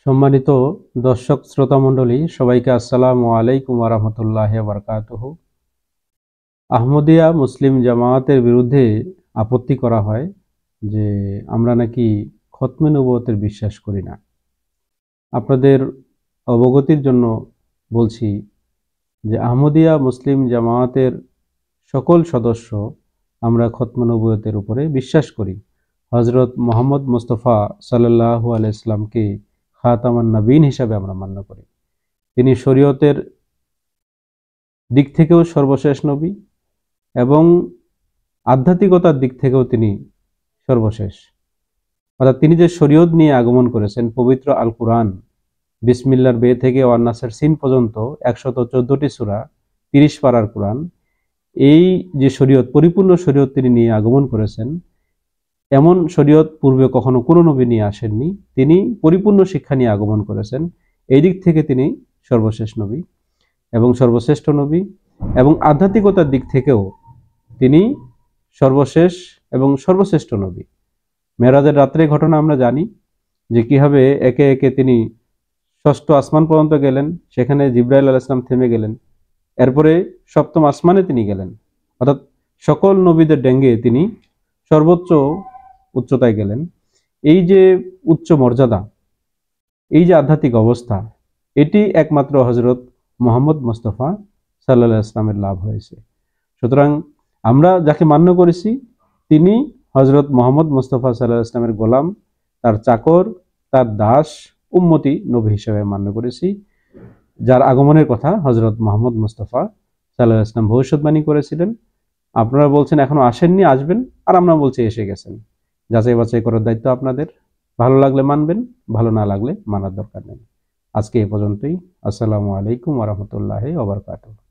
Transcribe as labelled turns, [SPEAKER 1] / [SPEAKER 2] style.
[SPEAKER 1] সম্মানিত দর্শক শ্রোতা মণ্ডলী, সবাইকে আসসালামু আলাইকুম ওয়া রাহমাতুল্লাহি ওয়া বারাকাতুহু। আহমদিয়া মুসলিম জামায়াতের বিরুদ্ধে আপত্তি করা হয় যে আমরা নাকি খতমে নবুয়তের বিশ্বাস করি না। আপনাদের অবগতির জন্য বলছি যে আহমদিয়া মুসলিম জামায়াতের সকল সদস্য আমরা খতমে নবুয়তের উপরে বিশ্বাস করি। হযরত মুহাম্মদ মুস্তাফা সাল্লাল্লাহু আলাইহি সাল্লামকে খাতামান নবীন হিসাবে আমরা মান্য করি। তিনি শরীয়তের দিক থেকেও সর্বশেষ নবী এবং আধ্যাত্মিকতার দিক থেকেও তিনি সর্বশেষ। অর্থাৎ তিনি যে শরীয়ত নিয়ে আগমন করেছেন, পবিত্র আল কুরআন বিসমিল্লাহর বে থেকে ওয়ান নাসের সিন পর্যন্ত 114টি সূরা, 30 পারার কুরআন, এই যে শরীয়ত, পরিপূর্ণ শরীয়ত তিনি নিয়ে আগমন করেছেন, এমন শরীয়ত পূর্বে কখনো কোনো নবী নিয়ে আসেননি। তিনি পরিপূর্ণ শিক্ষা নিয়ে আগমন করেছেন। এই দিক থেকে তিনি সর্বশেষ নবী এবং সর্বশ্রেষ্ঠ নবী, এবং আধ্যাত্মিকতার দিক থেকেও তিনি সর্বশেষ এবং সর্বশ্রেষ্ঠ নবী। মেরাজের রাত্রে ঘটনা আমরা জানি যে কিভাবে একে একে তিনি ষষ্ঠ আসমান পর্যন্ত গেলেন, সেখানে জিবরাইল আলাইহিস সালাম থেমে গেলেন, এরপরে সপ্তম আসমানে তিনি গেলেন। অর্থাৎ সকল নবীদের ডেঙ্গে তিনি সর্বোচ্চ উচ্চতায় গেলেন। এই যে উচ্চ মর্যাদা, এই যে আধ্যাত্মিক অবস্থা, এটি একমাত্র হযরত মুহাম্মদ মুস্তাফা সাল্লাল্লাহু আলাইহি ওয়াসাল্লামের লাভ হয়েছে। সুতরাং আমরা যাকে মান্য করেছি তিনি হযরত মুহাম্মদ মুস্তাফা সাল্লাল্লাহু আলাইহি ওয়াসাল্লামের গোলাম, তার চাকর, তার দাস, উম্মতি নবী হিসেবে মান্য করেছি, যার আগমনের কথা হযরত মুহাম্মদ মুস্তাফা সাল্লাল্লাহু আলাইহি ওয়াসাল্লাম ভবিষ্যৎবাণী করেছিলেন। আপনারা বলছেন এখনো আসেননি, আসবেন, আর আমরা বলছি এসে গেছেন। যাচাই বাছাই করার দায়িত্ব আপনাদের। ভালো লাগলে মানবেন, ভালো না লাগলে মানার দরকার নেই। আজকে এই পর্যন্তই। আসসালামু আলাইকুম ওয়া রাহমাতুল্লাহি ওয়া বারাকাতুহু।